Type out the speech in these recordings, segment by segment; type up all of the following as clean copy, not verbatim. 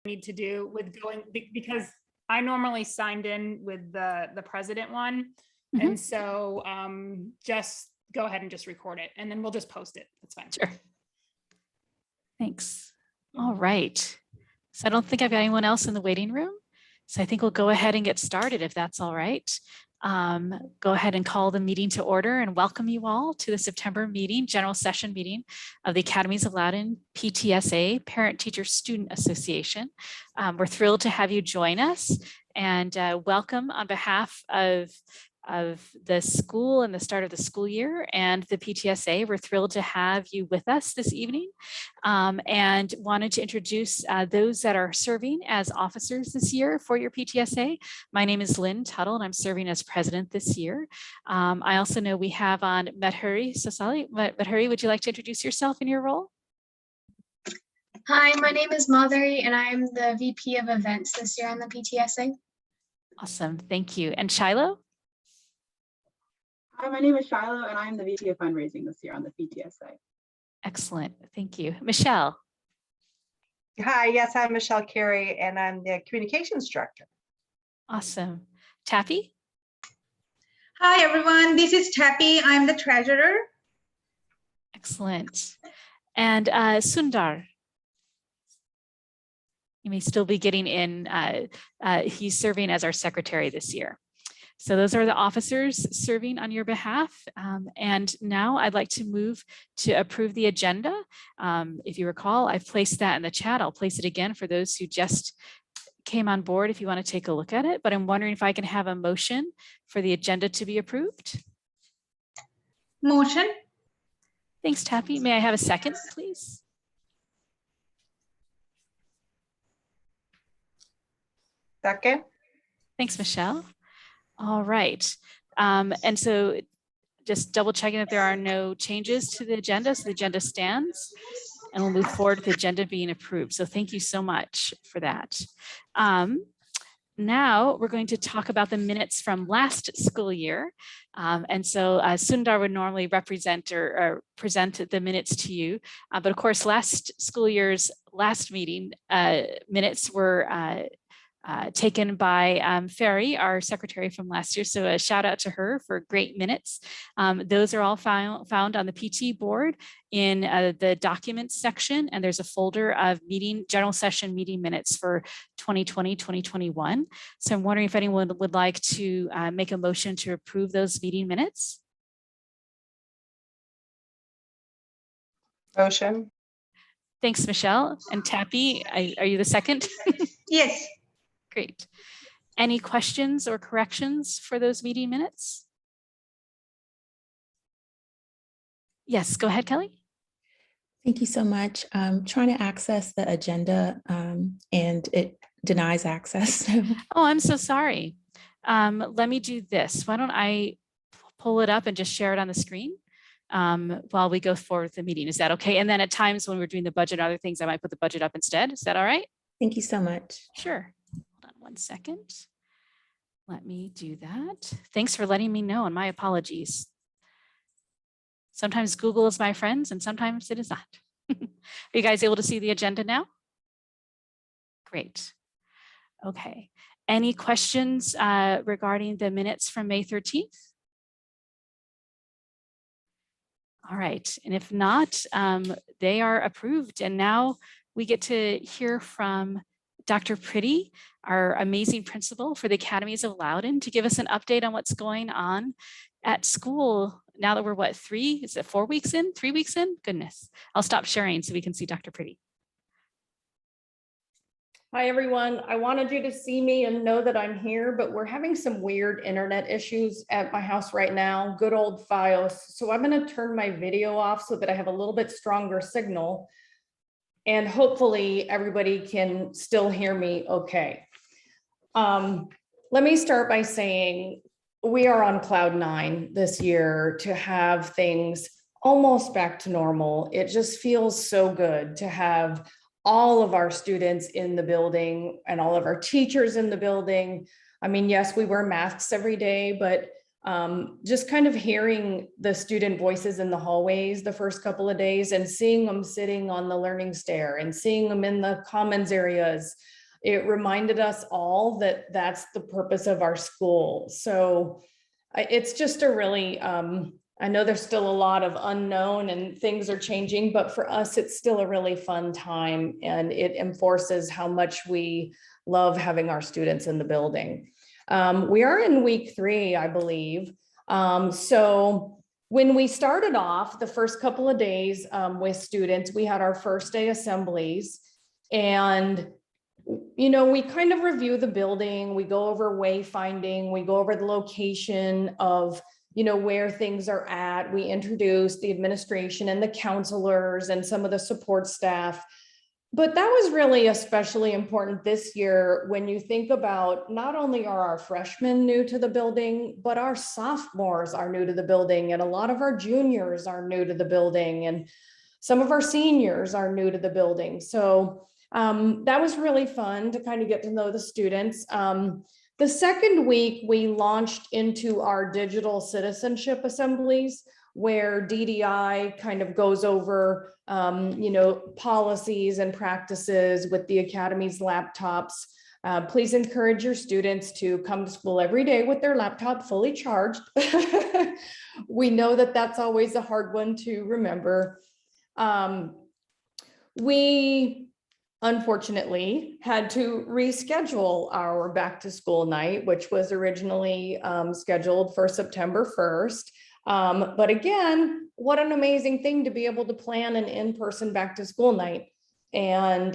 need to do with going, because I normally signed in with the president one. Mhm. And so just go ahead and just record it and then we'll just post it. That's fine. Sure. Thanks. All right. So I don't think I've got anyone else in the waiting room. So I think we'll go ahead and get started if that's all right. Go ahead and call the meeting to order and welcome you all to the September meeting, general session meeting of the Academies of Loudoun PTSA, Parent Teacher Student Association. We're thrilled to have you join us and welcome on behalf of the school and the start of the school year and the PTSA. We're thrilled to have you with us this evening and wanted to introduce those that are serving as officers this year for your PTSA. My name is Lynn Tuttle and I'm serving as president this year. I also know we have on Madhuri Sosali. Madhuri, would you like to introduce yourself in your role? Hi, my name is Madhuri and I'm the VP of events this year on the PTSA. Awesome, thank you. And Shiloh? Hi, my name is Shiloh and I'm the VP of fundraising this year on the PTSA. Excellent, thank you. Michelle? Hi, yes, I'm Michelle Carey and I'm the communications director. Awesome. Taffy? Hi, everyone. This is Tappy. I'm the treasurer. Excellent. And Sundar? You may still be getting in. He's serving as our secretary this year. So those are the officers serving on your behalf. And now I'd like to move to approve the agenda. If you recall, I've placed that in the chat. I'll place it again for those who just came on board if you want to take a look at it. But I'm wondering if I can have a motion for the agenda to be approved. Motion. Thanks, Taffy. May I have a second, please? Second. Thanks, Michelle. All right. And so just double checking that there are no changes to the agenda. So the agenda stands and we'll move forward with the agenda being approved. So thank you so much for that. Now we're going to talk about the minutes from last school year. And so Sundar would normally represent or present the minutes to you. But of course, last school year's last meeting minutes were taken by Ferry, our secretary from last year. So a shout out to her for great minutes. Those are all found on the PT board in the documents section. And there's a folder of general session meeting minutes for 2020, 2021. So I'm wondering if anyone would like to make a motion to approve those meeting minutes. Motion. Thanks, Michelle. And Tappy, are you the second? Yes. Great. Any questions or corrections for those meeting minutes? Yes, go ahead, Kelly. Thank you so much. I'm trying to access the agenda and it denies access. Oh, I'm so sorry. Let me do this. Why don't I pull it up and just share it on the screen while we go forward with the meeting. Is that okay? And then at times when we're doing the budget and other things, I might put the budget up instead. Is that all right? Thank you so much. Sure. Hold on one second. Let me do that. Thanks for letting me know and my apologies. Sometimes Google is my friends and sometimes it is not. Are you guys able to see the agenda now? Great. Okay. Any questions regarding the minutes from May 13th? All right. And if not, they are approved. And now we get to hear from Dr. Pretty, our amazing principal for the Academies of Loudoun, to give us an update on what's going on at school now that we're what, 3 weeks in? 3 weeks in? Goodness. I'll stop sharing so we can see Dr. Pretty. Hi, everyone. I wanted you to see me and know that I'm here, but we're having some weird internet issues at my house right now, good old FiOS. So I'm going to turn my video off so that I have a little bit stronger signal. And hopefully everybody can still hear me okay. Let me start by saying we are on cloud 9 this year to have things almost back to normal. It just feels so good to have all of our students in the building and all of our teachers in the building. I mean, yes, we wear masks every day, but just kind of hearing the student voices in the hallways the first couple of days and seeing them sitting on the learning stair and seeing them in the commons areas, it reminded us all that that's the purpose of our school. So it's just a really, I know there's still a lot of unknown and things are changing, but for us, it's still a really fun time, and it enforces how much we love having our students in the building. We are in week 3, I believe. So when we started off the first couple of days with students, we had our first day assemblies, and we kind of review the building, we go over wayfinding, we go over the location of where things are at. We introduce the administration and the counselors and some of the support staff. But that was really especially important this year when you think about not only are our freshmen new to the building, but our sophomores are new to the building, and a lot of our juniors are new to the building, and some of our seniors are new to the building. So that was really fun to kind of get to know the students. The second week, we launched into our digital citizenship assemblies, where DDI kind of goes over, policies and practices with the Academy's laptops. Please encourage your students to come to school every day with their laptop fully charged. We know that that's always a hard one to remember. We unfortunately had to reschedule our back to school night, which was originally scheduled for September 1st. But again, what an amazing thing to be able to plan an in-person back to school night. And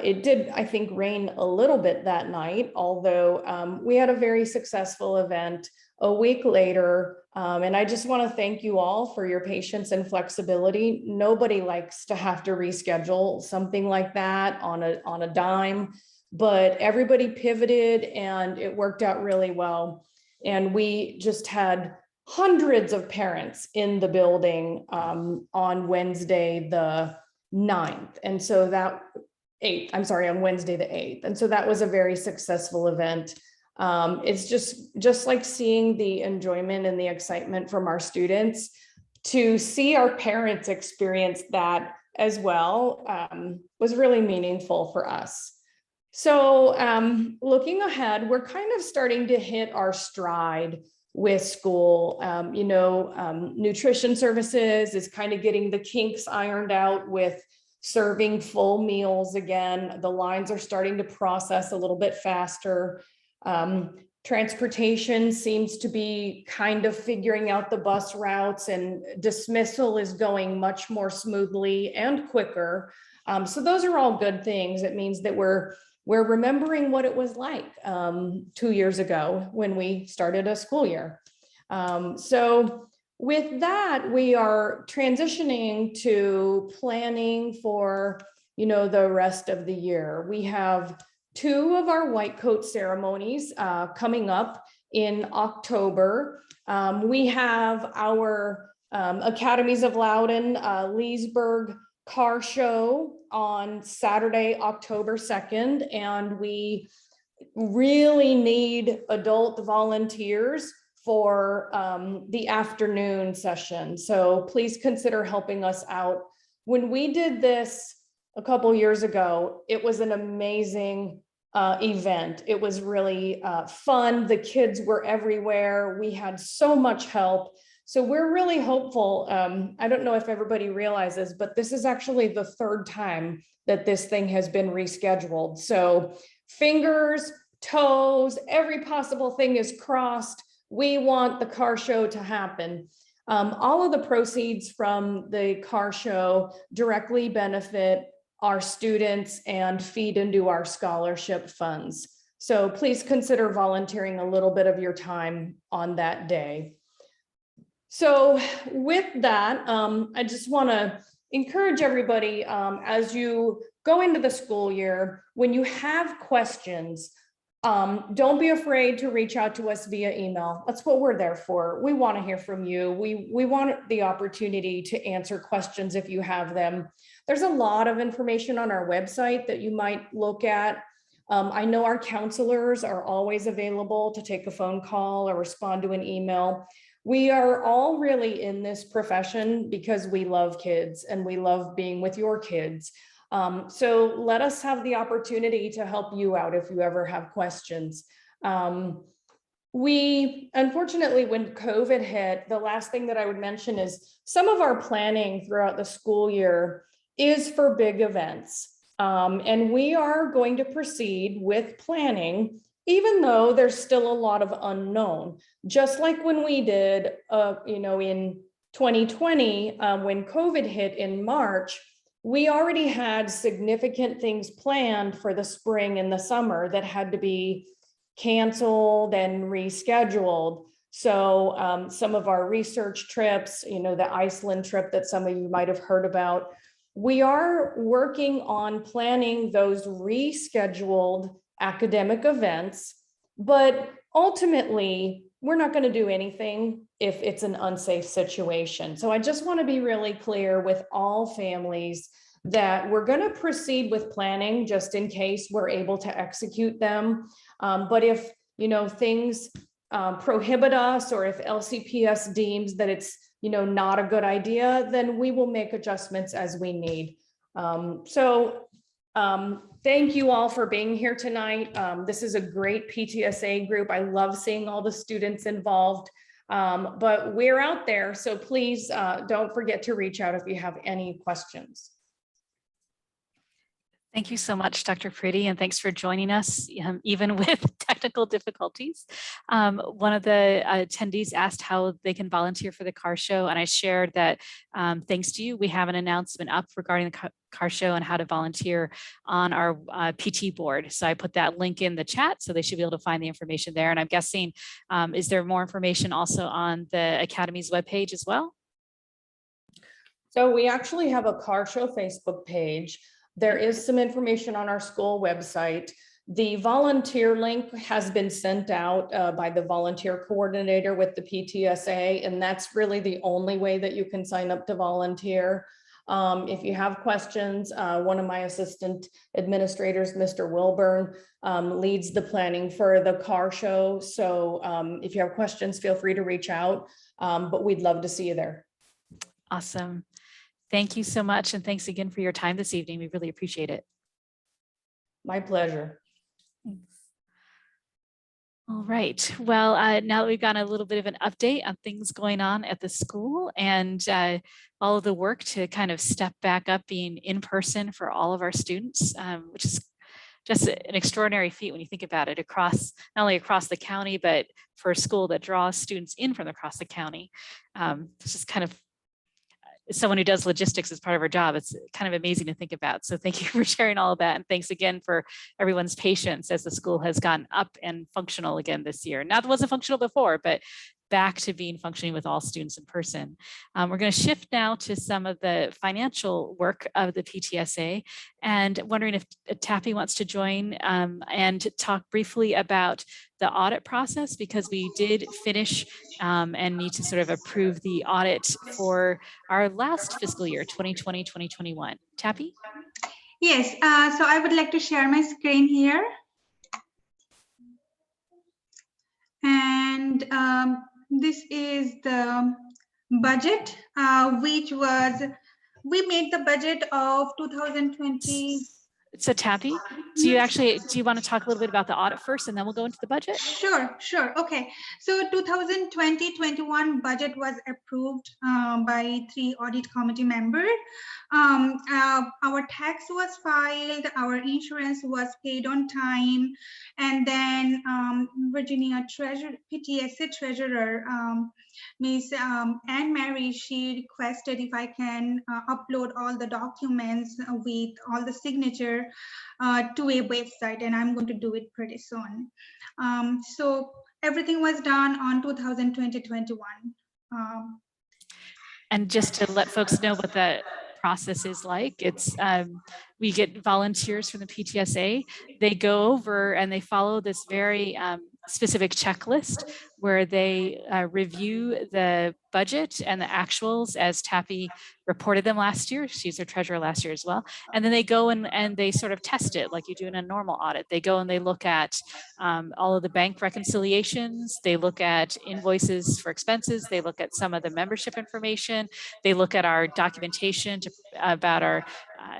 it did, I think, rain a little bit that night, although we had a very successful event a week later. And I just want to thank you all for your patience and flexibility. Nobody likes to have to reschedule something like that on a dime, but everybody pivoted and it worked out really well. And we just had hundreds of parents in the building on Wednesday the 9th. And so that on Wednesday the 8th. And so that was a very successful event. It's just like seeing the enjoyment and the excitement from our students. To see our parents experience that as well was really meaningful for us. So looking ahead, we're kind of starting to hit our stride with school. Nutrition services is kind of getting the kinks ironed out with serving full meals again. The lines are starting to process a little bit faster. Transportation seems to be kind of figuring out the bus routes, and dismissal is going much more smoothly and quicker. So those are all good things. It means that we're remembering what it was like 2 years ago when we started a school year. So with that, we are transitioning to planning for, the rest of the year. We have 2 of our white coat ceremonies coming up in October. We have our Academies of Loudoun Leesburg car show on Saturday, October 2nd, and we really need adult volunteers for the afternoon session. So please consider helping us out. When we did this a couple years ago, it was an amazing event. It was really fun. The kids were everywhere. We had so much help. So we're really hopeful. I don't know if everybody realizes, but this is actually the 3rd time that this thing has been rescheduled. So fingers, toes, every possible thing is crossed. We want the car show to happen. All of the proceeds from the car show directly benefit our students and feed into our scholarship funds. So please consider volunteering a little bit of your time on that day. So with that, I just want to encourage everybody as you go into the school year, when you have questions, don't be afraid to reach out to us via email. That's what we're there for. We want to hear from you. We want the opportunity to answer questions if you have them. There's a lot of information on our website that you might look at. I know our counselors are always available to take a phone call or respond to an email. We are all really in this profession because we love kids and we love being with your kids. So let us have the opportunity to help you out if you ever have questions. We, unfortunately, when COVID hit, the last thing that I would mention is some of our planning throughout the school year is for big events. And we are going to proceed with planning, even though there's still a lot of unknown. Just like when we did, in 2020, when COVID hit in March, we already had significant things planned for the spring and the summer that had to be canceled and rescheduled. So some of our research trips, the Iceland trip that some of you might have heard about, we are working on planning those rescheduled academic events, but ultimately, we're not going to do anything if it's an unsafe situation. So I just want to be really clear with all families that we're going to proceed with planning just in case we're able to execute them. But if, things prohibit us, or if LCPS deems that it's, not a good idea, then we will make adjustments as we need. Thank you all for being here tonight. This is a great PTSA group. I love seeing all the students involved, but we're out there. So please don't forget to reach out if you have any questions. Thank you so much, Dr. Pretty, and thanks for joining us, even with technical difficulties. One of the attendees asked how they can volunteer for the car show, and I shared that thanks to you, we have an announcement up regarding the car show and how to volunteer on our PT board. So I put that link in the chat, so they should be able to find the information there. And I'm guessing, is there more information also on the Academy's webpage as well? So we actually have a car show Facebook page. There is some information on our school website. The volunteer link has been sent out by the volunteer coordinator with the PTSA, and that's really the only way that you can sign up to volunteer. If you have questions, one of my assistant administrators, Mr. Wilburn, leads the planning for the car show. So if you have questions, feel free to reach out, but we'd love to see you there. Awesome. Thank you so much. And thanks again for your time this evening. We really appreciate it. My pleasure. Thanks. All right. Well, now that we've got a little bit of an update on things going on at the school and all of the work to kind of step back up being in person for all of our students, which is just an extraordinary feat when you think about it, across, not only across the county, but for a school that draws students in from across the county. It's just kind of, as someone who does logistics as part of our job, it's kind of amazing to think about. So thank you for sharing all of that. And thanks again for everyone's patience as the school has gotten up and functional again this year. Not that it wasn't functional before, but back to being functioning with all students in person. We're going to shift now to some of the financial work of the PTSA, and wondering if Taffy wants to join and talk briefly about the audit process, because we did finish and need to sort of approve the audit for our last fiscal year, 2020-2021. Taffy? Yes, so I would like to share my screen here. And this is the budget, which was, we made the budget of 2020. So Taffy, do you want to talk a little bit about the audit first, and then we'll go into the budget? Sure. Okay. So 2020-21 budget was approved by 3 audit committee members. Our tax was filed, our insurance was paid on time, and then Virginia PTSA treasurer, Ms. Anne Mary, she requested if I can upload all the documents with all the signature to a website, and I'm going to do it pretty soon. So everything was done on 2020-21. And just to let folks know what the process is like, it's we get volunteers from the PTSA. They go over and they follow this very specific checklist where they review the budget and the actuals as Tappy reported them last year. She's their treasurer last year as well. And then they go and they sort of test it like you do in a normal audit. They go and they look at all of the bank reconciliations. They look at invoices for expenses. They look at some of the membership information. They look at our documentation about our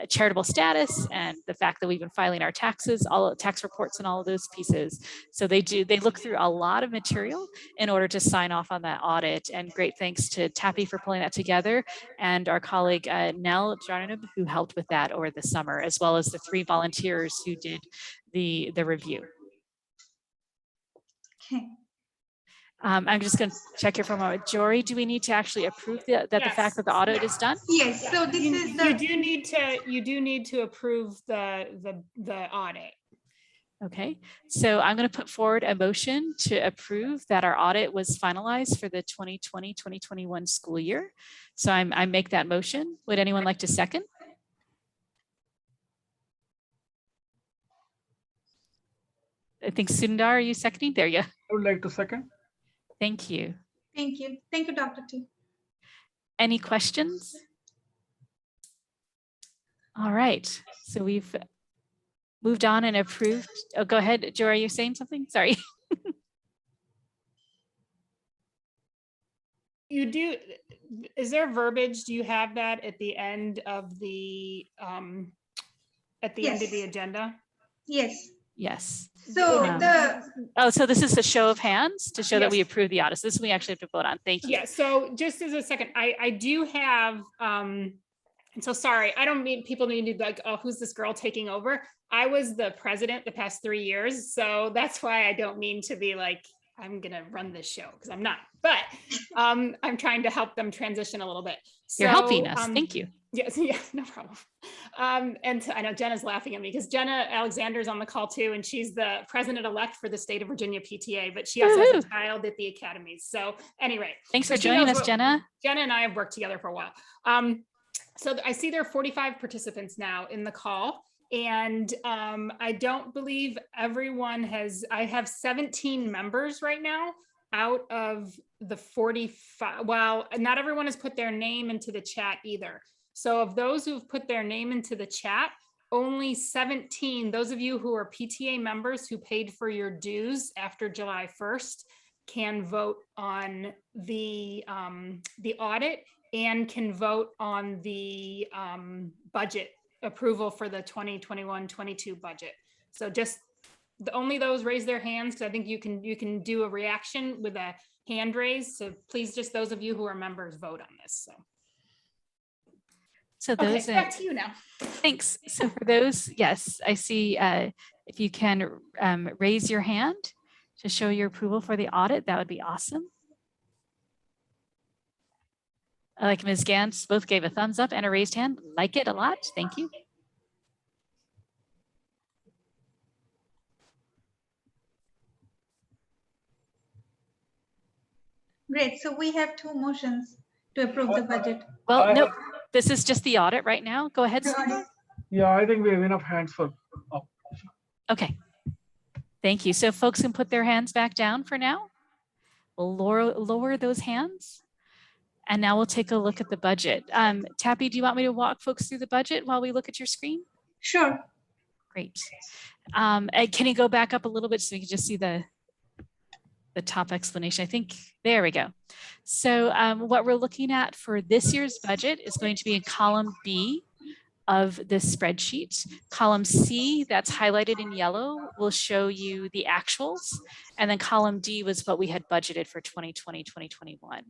charitable status and the fact that we've been filing our taxes, all tax reports and all of those pieces. So they look through a lot of material in order to sign off on that audit. And great thanks to Tappy for pulling that together and our colleague Nell Jarnib, who helped with that over the summer, as well as the 3 volunteers who did the review. Okay. I'm just going to check here for a moment. Jory, do we need to actually approve the fact that the audit is done? Yes, so this is You the, do need to approve the audit. Okay, so I'm going to put forward a motion to approve that our audit was finalized for the 2020-2021 school year. So I make that motion. Would anyone like to second? I think Sundar, are you seconding? There you go. I would like to second. Thank you. thank you. Thank you, Dr. T. Any questions? All right, so we've moved on and approved. Oh, go ahead, Jory, are you saying something? Sorry. You do, is there verbiage? Do you have that at the end of the, end of the Yes. agenda? Yes, Yes. so Um, the, Oh, so this is a show of hands to show that we Yes. approve the audits. This we actually have to vote on. Thank you. Yeah, so just as a second, I do have, and so sorry, I don't mean people need to be like, oh, who's this girl taking over? I was the president the past 3 years, so that's why I don't mean to be like, I'm gonna run this show, because I'm not, but I'm trying to help them transition a little bit. You're helping us. So, Thank you. Yes, yeah, no problem. And I know Jenna's laughing at me because Jenna Alexander's on the call too, and she's the president-elect for the state of Virginia PTA, but she also has a Woohoo. child at the academies. So anyway, Thanks so for she joining knows us, what- Jenna. Jenna and I have worked together for a while. So I see there are 45 participants now in the call. And I don't believe everyone has, I have 17 members right now out of the 45. Well, not everyone has put their name into the chat either. So of those who've put their name into the chat, only 17, those of you who are PTA members who paid for your dues after July 1st can vote on the audit and can vote on the budget approval for the 2021-22 budget. So just only those raise their hands, because I think you can do a reaction with a hand raise. So please, just those of you who are members, vote on this. So Okay, those, back to you now. thanks. So for those, yes, I see if you can raise your hand to show your approval for the audit, that would be awesome. I like Ms. Gantz both gave a thumbs up and a raised hand. Like it a lot. Thank you. great, so we have 2 motions to approve the budget. Well, no, this is just the audit right now. Go ahead, Sundar. Yeah, I think we have enough hands for. Okay. Thank you. So folks can put their hands back down for now. We'll lower those hands. And now we'll take a look at the budget. Tappy, do you want me to walk folks through the budget while we look at your screen? Sure, Great. And can you go back up a little bit so we can just see the top explanation? I think, there we go. So what we're looking at for this year's budget is going to be in column B of this spreadsheet. Column C, that's highlighted in yellow, will show you the actuals. And then column D was what we had budgeted for 2020, 2021.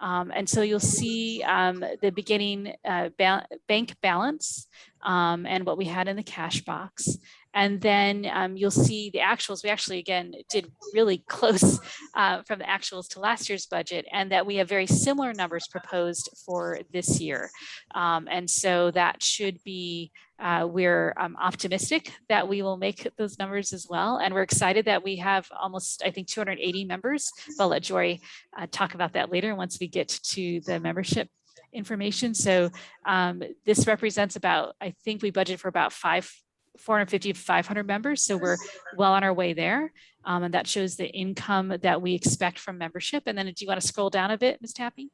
And so you'll see the beginning bank balance and what we had in the cash box. And then you'll see the actuals. We actually, again, did really close from the actuals to last year's budget, and that we have very similar numbers proposed for this year. And so that should be, we're optimistic that we will make those numbers as well. And we're excited that we have almost, I think, 280 members. But I'll let Jory talk about that later once we get to the membership information. So this represents about, I think we budgeted for about 450 to 500 members. So we're well on our way there. And that shows the income that we expect from membership. And then do you want to scroll down a bit, Ms. Tappy?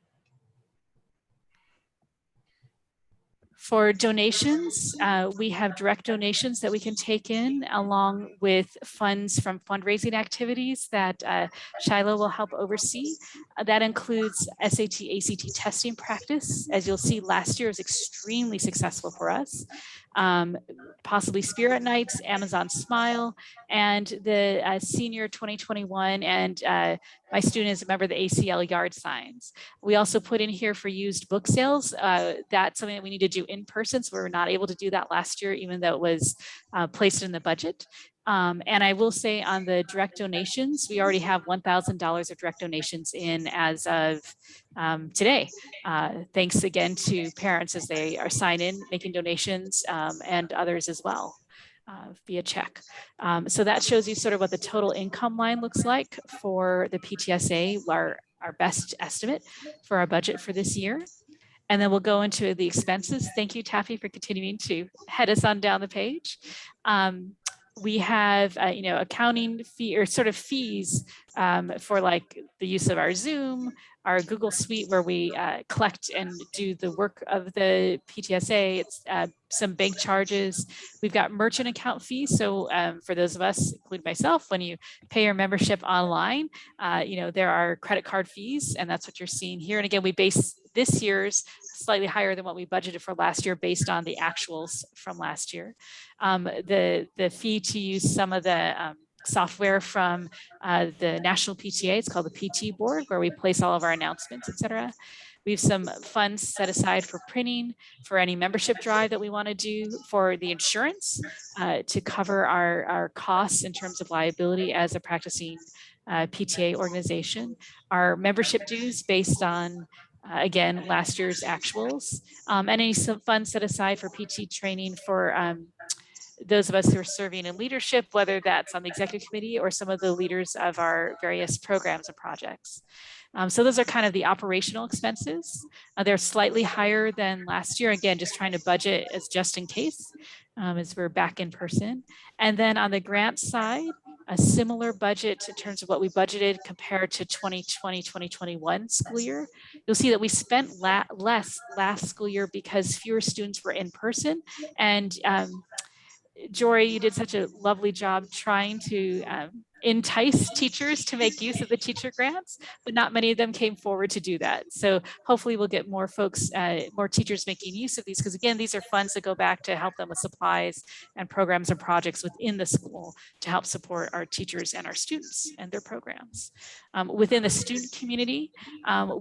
For donations, we have direct donations that we can take in along with funds from fundraising activities that Shiloh will help oversee. That includes SAT, ACT testing practice. As you'll see, last year was extremely successful for us. Possibly Spirit Nights, Amazon Smile, and the senior 2021 and my student is a member of the ACL yard signs. We also put in here for used book sales. That's something that we need to do in person. So we were not able to do that last year, even though it was placed in the budget. And I will say on the direct donations, we already have $1,000 of direct donations in as of today. Thanks again to parents as they are sign in, making donations and others as well. Via check. So that shows you sort of what the total income line looks like for the PTSA, our best estimate for our budget for this year. And then we'll go into the expenses. Thank you, Taffy, for continuing to head us on down the page. We have, accounting fee or sort of fees for like the use of our Zoom, our Google Suite, where we collect and do the work of the PTSA. It's some bank charges. We've got merchant account fees. So for those of us, including myself, when you pay your membership online, there are credit card fees, and that's what you're seeing here. And again, we base this year's slightly higher than what we budgeted for last year based on the actuals from last year. The fee to use some of the software from the National PTA, it's called the PT board, where we place all of our announcements, et cetera. We have some funds set aside for printing, for any membership drive that we want to do, for the insurance to cover our costs in terms of liability as a practicing PTA organization. Our membership dues based on again, last year's actuals, and any funds set aside for PT training for those of us who are serving in leadership, whether that's on the executive committee or some of the leaders of our various programs and projects. So those are kind of the operational expenses. They're slightly higher than last year. Again, just trying to budget as just in case, as we're back in person. And then on the grant side, a similar budget in terms of what we budgeted compared to 2020, 2021 school year. You'll see that we spent less last school year because fewer students were in person. And Jory, you did such a lovely job trying to entice teachers to make use of the teacher grants, but not many of them came forward to do that. So hopefully we'll get more folks, more teachers making use of these, because again, these are funds that go back to help them with supplies and programs and projects within the school to help support our teachers and our students and their programs. Within the student community,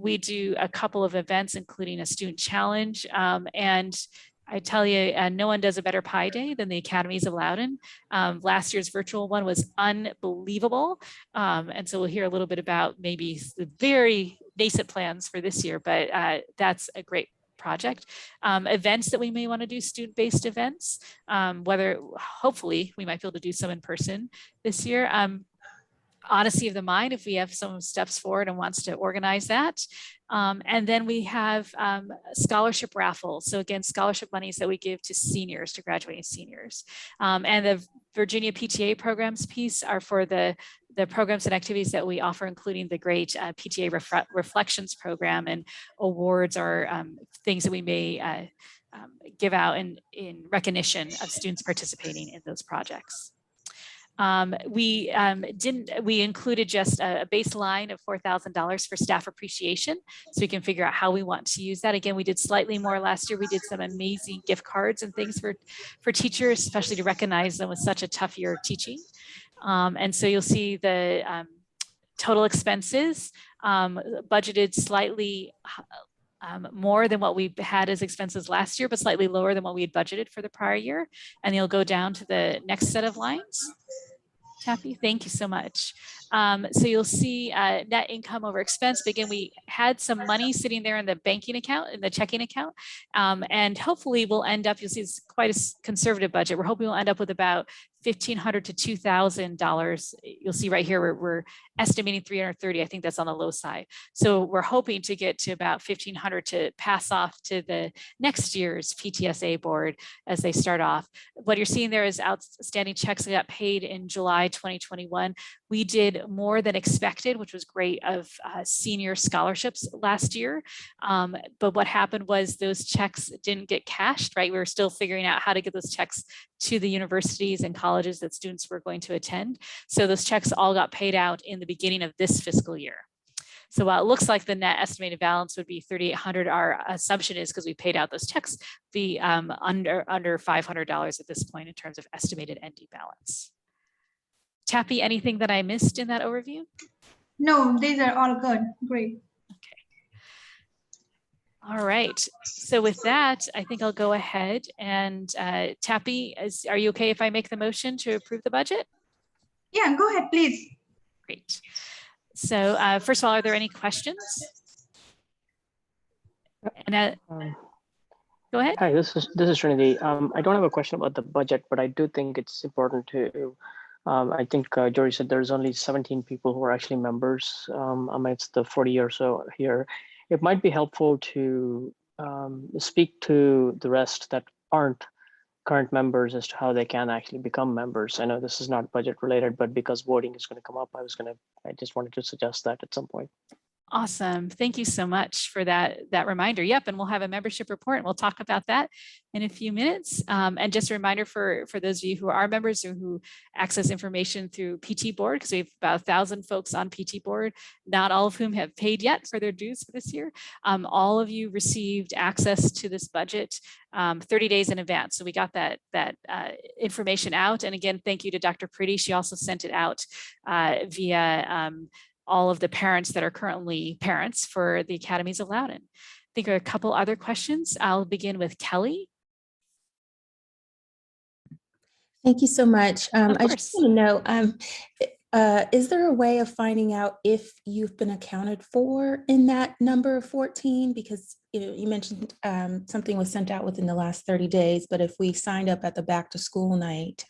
we do a couple of events, including a student challenge, and I tell you, no one does a better Pi Day than the Academies of Loudoun. Last year's virtual one was unbelievable. And so we'll hear a little bit about maybe the very nascent plans for this year, but that's a great project. Events that we may want to do, student-based events, whether hopefully we might be able to do some in person this year. Odyssey of the Mind, if we have some steps forward and wants to organize that. And then we have scholarship raffles. So again, scholarship monies that we give to seniors, to graduating seniors. And the Virginia PTA programs piece are for the programs and activities that we offer, including the great PTA Reflections program, and awards or things that we may give out in recognition of students participating in those projects. We included just a baseline of $4,000 for staff appreciation, so we can figure out how we want to use that. Again, we did slightly more last year. We did some amazing gift cards and things for teachers, especially to recognize them with such a tough year of teaching. And so you'll see the total expenses budgeted slightly more than what we had as expenses last year, but slightly lower than what we had budgeted for the prior year. And you'll go down to the next set of lines. Taffy, thank you so much. So you'll see net income over expense. But again, we had some money sitting there in the banking account, in the checking account. And hopefully we'll end up, you'll see it's quite a conservative budget. We're hoping we'll end up with about $1,500 to $2,000. You'll see right here, we're estimating 330. I think that's on the low side. So we're hoping to get to about 1,500 to pass off to the next year's PTSA board as they start off. What you're seeing there is outstanding checks that got paid in July 2021. We did more than expected, which was great, of senior scholarships last year. But what happened was those checks didn't get cashed, right? We were still figuring out how to get those checks to the universities and colleges that students were going to attend. So those checks all got paid out in the beginning of this fiscal year. So while it looks like the net estimated balance would be 3,800, our assumption is, because we paid out those checks, be under $500 at this point in terms of estimated ending balance. Tappy, anything that I missed in that overview? No, these are all good. Great. All right. So with that, I think I'll go ahead and Tappy, are you okay if I make the motion to approve the budget? Yeah, go ahead, please. Great. So first of all, are there any questions? And go ahead. Hi, this is Trinity. I don't have a question about the budget, but I do think it's important to. I think Jory said there's only 17 people who are actually members amidst the 40 or so here. It might be helpful to speak to the rest that aren't current members as to how they can actually become members. I know this is not budget related, but because voting is going to come up, I just wanted to suggest that at some point. Awesome. Thank you so much for that reminder. Yep. And we'll have a membership report and we'll talk about that in a few minutes. And just a reminder for those of you who are members or who access information through PT board, because we have about 1,000 folks on PT board, not all of whom have paid yet for their dues for this year. All of you received access to this budget 30 days in advance. So we got that information out. And again, thank you to Dr. Pretty. She also sent it out via all of the parents that are currently parents for the Academies of Loudoun. I think there are a couple other questions. I'll begin with Kelly. Thank you so much. I course. just want to know, is there a way of finding out if you've been accounted for in that number of 14? Because you mentioned something was sent out within the last 30 days, but if we signed up at the back to school night.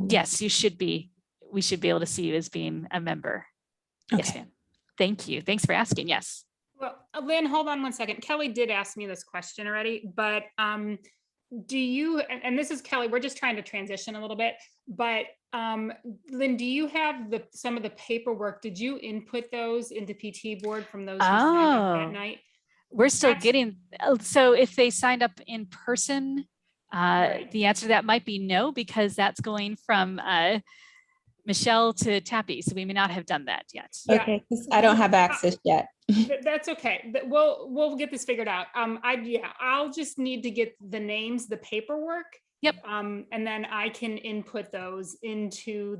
Yes, you should be. We should be able to see you as being a member. Yes, Okay. ma'am. Thank you. Thanks for asking. Yes. Well, Lynn, hold on one second. Kelly did ask me this question already, but do you, and this is Kelly, we're just trying to transition a little bit, but Lynn, do you have some of the paperwork? Did you input those into PT board from those who signed up that night? We're still That's- getting, so if they signed up in person, Right. the answer to that might be no, because that's going from Michelle to Tappy. So we may not have done that yet. Yeah. Okay, 'cause I don't have access yet. That's okay. We'll get this figured out. I'll just need to get the names, the paperwork. Yep. And then I can input those into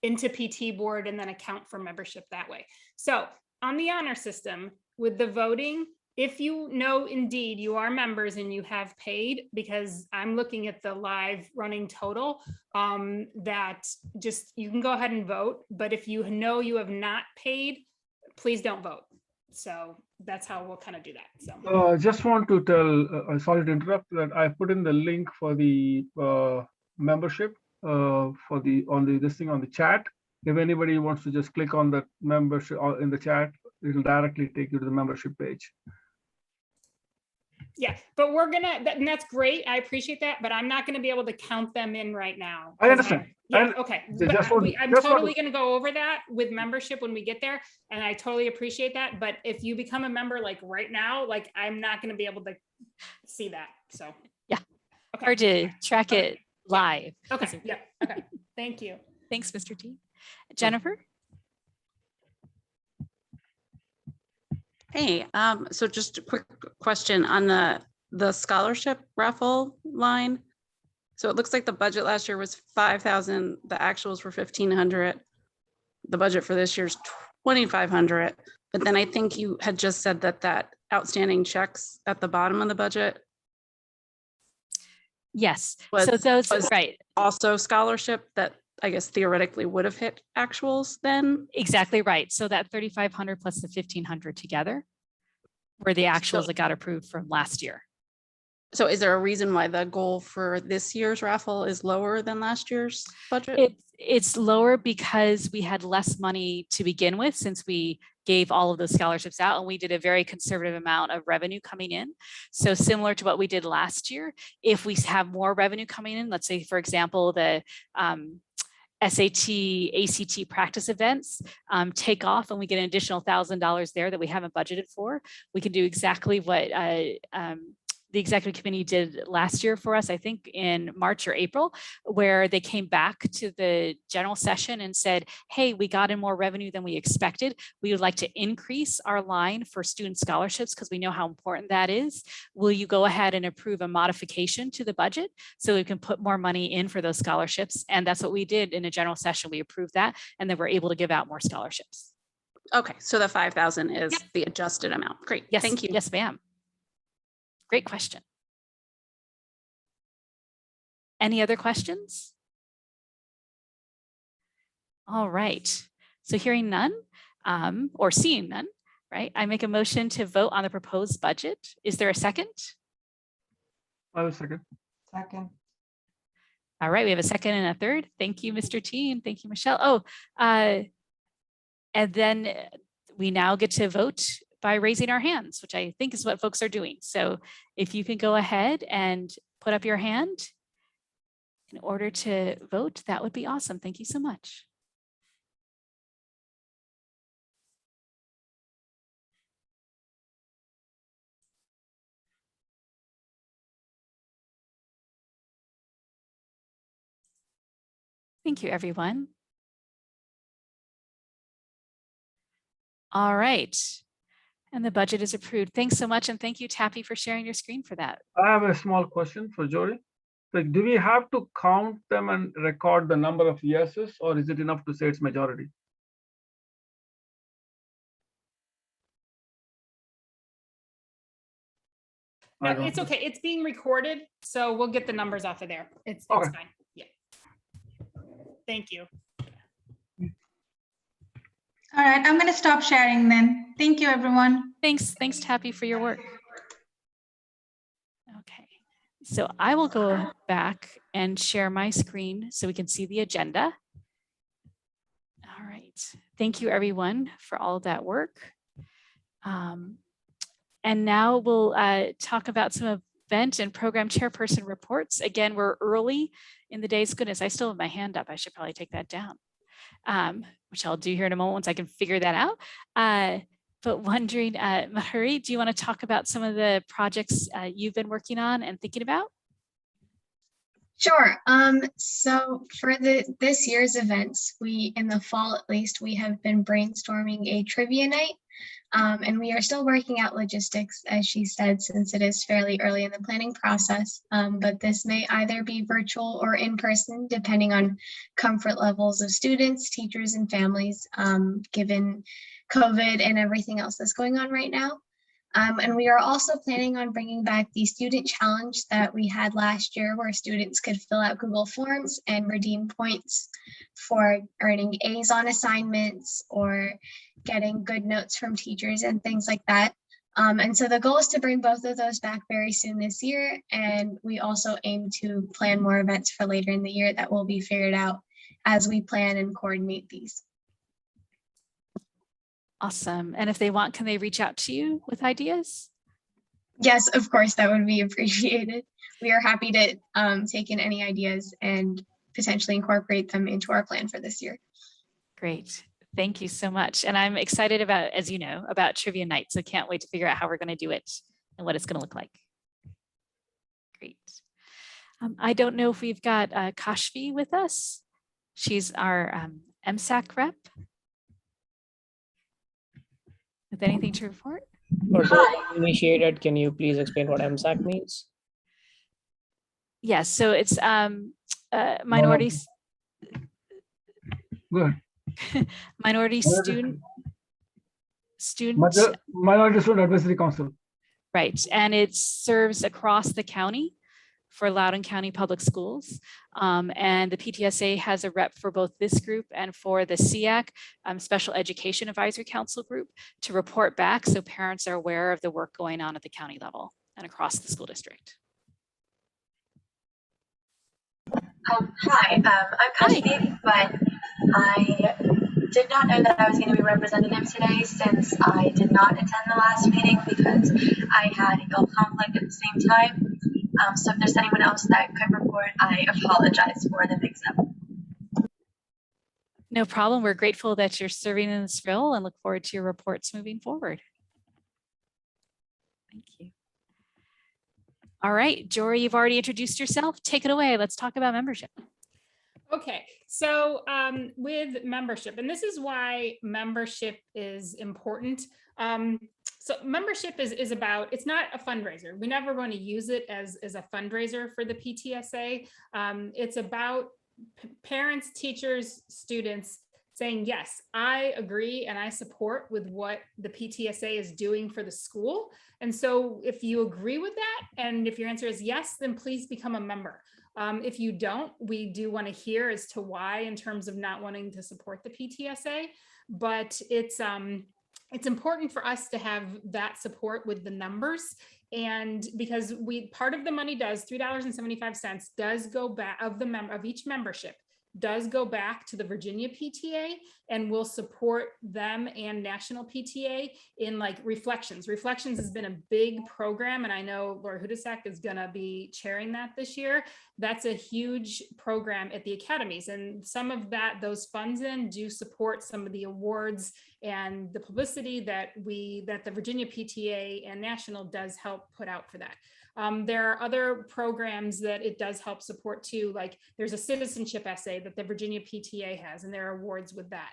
into PT board and then account for membership that way. So on the honor system with the voting, if you know indeed you are members and you have paid, because I'm looking at the live running total, that just, you can go ahead and vote. But if you know you have not paid, please don't vote. So that's how we'll kind of do that. So Just want to tell, sorry to interrupt, that I put in the link for the membership on the chat. If anybody wants to just click on that membership or in the chat, it will directly take you to the membership page. yeah, but we're gonna, and that's great. I appreciate that, but I'm not gonna be able to count them in right now. I understand. Yeah, okay. Just But want- I'm just want totally gonna go over that with membership when we get there, and I totally appreciate that. But if you become a member like right now, like I'm not gonna be able to see that, so. Yeah. Okay. Hard to track Okay. it live. Okay, yeah, okay, thank you. Thanks, Mr. T. Jennifer? Hey, so just a quick question on the scholarship raffle line. So it looks like the budget last year was 5,000, the actuals were 1,500. The budget for this year's 2,500. But then I think you had just said that outstanding checks at the bottom of the budget Yes. Was- So those, was- right, also scholarship that I guess theoretically would have hit actuals then. exactly right. So that 3,500 plus the 1,500 together were the actuals that got approved from last year. So is there a reason why the goal for this year's raffle is lower than last year's budget? It's lower because we had less money to begin with, since we gave all of those scholarships out and we did a very conservative amount of revenue coming in. So similar to what we did last year, if we have more revenue coming in, let's say, for example, the SAT, ACT practice events take off and we get an additional $1,000 there that we haven't budgeted for, we can do exactly what the executive committee did last year for us, I think in March or April, where they came back to the general session and said, hey, we got in more revenue than we expected. We would like to increase our line for student scholarships because we know how important that is. Will you go ahead and approve a modification to the budget so we can put more money in for those scholarships? And that's what we did in a general session. We approved that, and then we're able to give out more scholarships. Okay, so the 5,000 is the adjusted amount. Great, Yes, thank you. Yes, ma'am. Great question. Any other questions? All right. So hearing none or seeing none, right? I make a motion to vote on the proposed budget. Is there a second? I will second. Second. All right, we have a second and a third. Thank you, Mr. T, and thank you, Michelle. Oh, and then we now get to vote by raising our hands, which I think is what folks are doing. So if you can go ahead and put up your hand in order to vote, that would be awesome. Thank you so much. Thank you, everyone. All right. And the budget is approved. Thanks so much. And thank you, Tappy, for sharing your screen for that. I have a small question for Jody. Like, do we have to count them and record the number of yeses, or is it enough to say it's majority? I No, don't it's know. okay. It's being recorded, so we'll get the numbers off of there. It's Okay. fine. Yeah. Thank you. All right, I'm going to stop sharing then. Thank you, everyone. Thanks, Tappy, for your work. Okay, so I will go back and share my screen so we can see the agenda. All right, thank you, everyone, for all of that work. And now we'll talk about some event and program chairperson reports. Again, we're early in the day's goodness. I still have my hand up. I should probably take that down, which I'll do here in a moment once I can figure that out. But wondering, Mahuri, do you want to talk about some of the projects you've been working on and thinking about? Sure. So for this year's events, in the fall at least, we have been brainstorming a trivia night. And we are still working out logistics, as she said, since it is fairly early in the planning process. But this may either be virtual or in person, depending on comfort levels of students, teachers, and families, given COVID and everything else that's going on right now. And we are also planning on bringing back the student challenge that we had last year, where students could fill out Google Forms and redeem points for earning A's on assignments or getting good notes from teachers and things like that. And so the goal is to bring both of those back very soon this year. And we also aim to plan more events for later in the year that will be figured out as we plan and coordinate these. Awesome. And if they want, can they reach out to you with ideas? Yes, of course, that would be appreciated. We are happy to take in any ideas and potentially incorporate them into our plan for this year. Great. Thank you so much. And I'm excited about, as you know, about trivia night. So can't wait to figure out how we're going to do it and what it's going to look like. Great. I don't know if we've got Kashvi with us. She's our MSAC rep. With anything to report? Initiated, can you please explain what MSAC means? Yes, so it's minorities. Good. Minority student. Minority Student Advisory Council. Right, and it serves across the county for Loudoun County Public Schools. And the PTSA has a rep for both this group and for the SEAC, Special Education Advisory Council group, to report back so parents are aware of the work going on at the county level and across the school district. Hi, I'm Kashmir, but I did not know that I was going to be representative today since I did not attend the last meeting because I had a golf conflict at the same time. So if there's anyone else that could report, I apologize for the mix-up. No problem. We're grateful that you're serving in this role and look forward to your reports moving forward. Thank you. All right, Jory, you've already introduced yourself. Take it away. Let's talk about membership. Okay, so with membership, and this is why membership is important. So membership is about, it's not a fundraiser. We never want to use it as a fundraiser for the PTSA. It's about parents, teachers, students saying, yes, I agree and I support with what the PTSA is doing for the school. And so if you agree with that, and if your answer is yes, then please become a member. If you don't, we do want to hear as to why in terms of not wanting to support the PTSA, but it's important for us to have that support with the numbers. And because part of the money does, $3.75 does go back of each membership does go back to the Virginia PTA, and will support them and National PTA in like Reflections. Reflections has been a big program, and I know Laura Hudasak is going to be chairing that this year. That's a huge program at the academies, and some of those funds do support some of the awards and the publicity that the Virginia PTA and National does help put out for that. There are other programs that it does help support too, like there's a citizenship essay that the Virginia PTA has, and there are awards with that.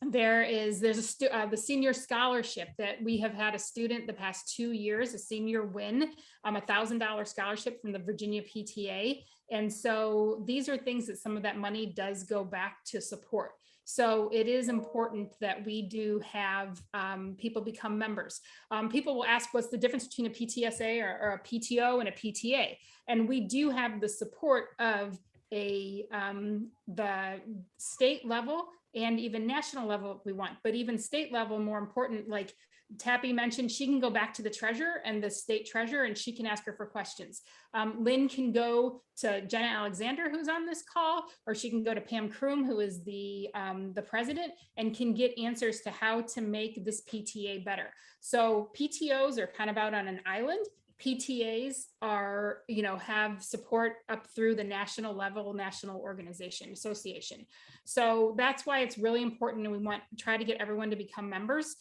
There's the senior scholarship that we have had a student the past 2 years, a senior win, $1,000 scholarship from the Virginia PTA. And so these are things that some of that money does go back to support. So it is important that we do have people become members. People will ask, what's the difference between a PTSA or a PTO and a PTA? And we do have the support of the state level and even national level if we want, but even state level, more important, like Tappy mentioned, she can go back to the treasurer and the state treasurer, and she can ask her for questions. Lynn can go to Jenna Alexander, who's on this call, or she can go to Pam Kroom, who is the president, and can get answers to how to make this PTA better. So PTOs are kind of out on an island. PTAs are, have support up through the national level, national organization, association. So that's why it's really important, and we want to try to get everyone to become members.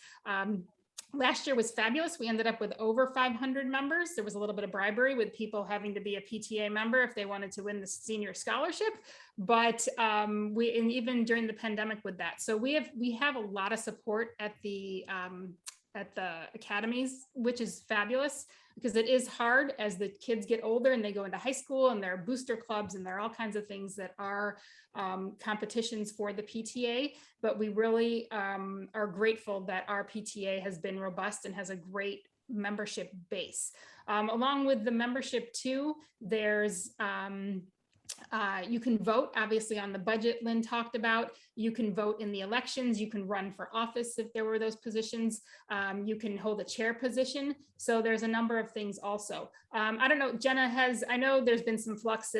Last year was fabulous. We ended up with over 500 members. There was a little bit of bribery with people having to be a PTA member if they wanted to win the senior scholarship, but and even during the pandemic with that. So we have a lot of support at the academies, which is fabulous, because it is hard as the kids get older and they go into high school, and there are booster clubs and there are all kinds of things that are competitions for the PTA. But we really are grateful that our PTA has been robust and has a great membership base. Along with the membership too, there's you can vote obviously on the budget Lynn talked about. You can vote in the elections. You can run for office if there were those positions. You can hold a chair position. So there's a number of things also. I don't know, Jenna I know there's been some flux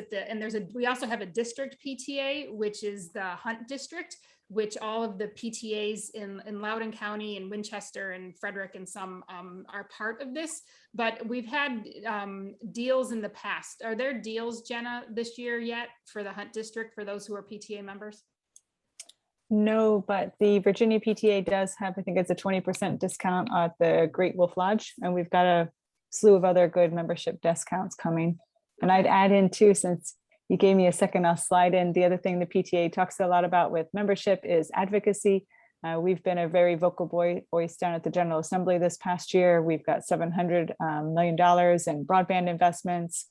we also have a district PTA, which is the Hunt district, which all of the PTAs in Loudoun County and Winchester and Frederick and some are part of this, but we've had deals in the past. Are there deals, Jenna, this year yet for the Hunt district for those who are PTA members? No, but the Virginia PTA does have, I think it's a 20% discount at the Great Wolf Lodge, and we've got a slew of other good membership discounts coming. And I'd add in too, since you gave me a second, I'll slide in. The other thing the PTA talks a lot about with membership is advocacy. We've been a very vocal voice down at the General Assembly this past year. We've got $700 million in broadband investments.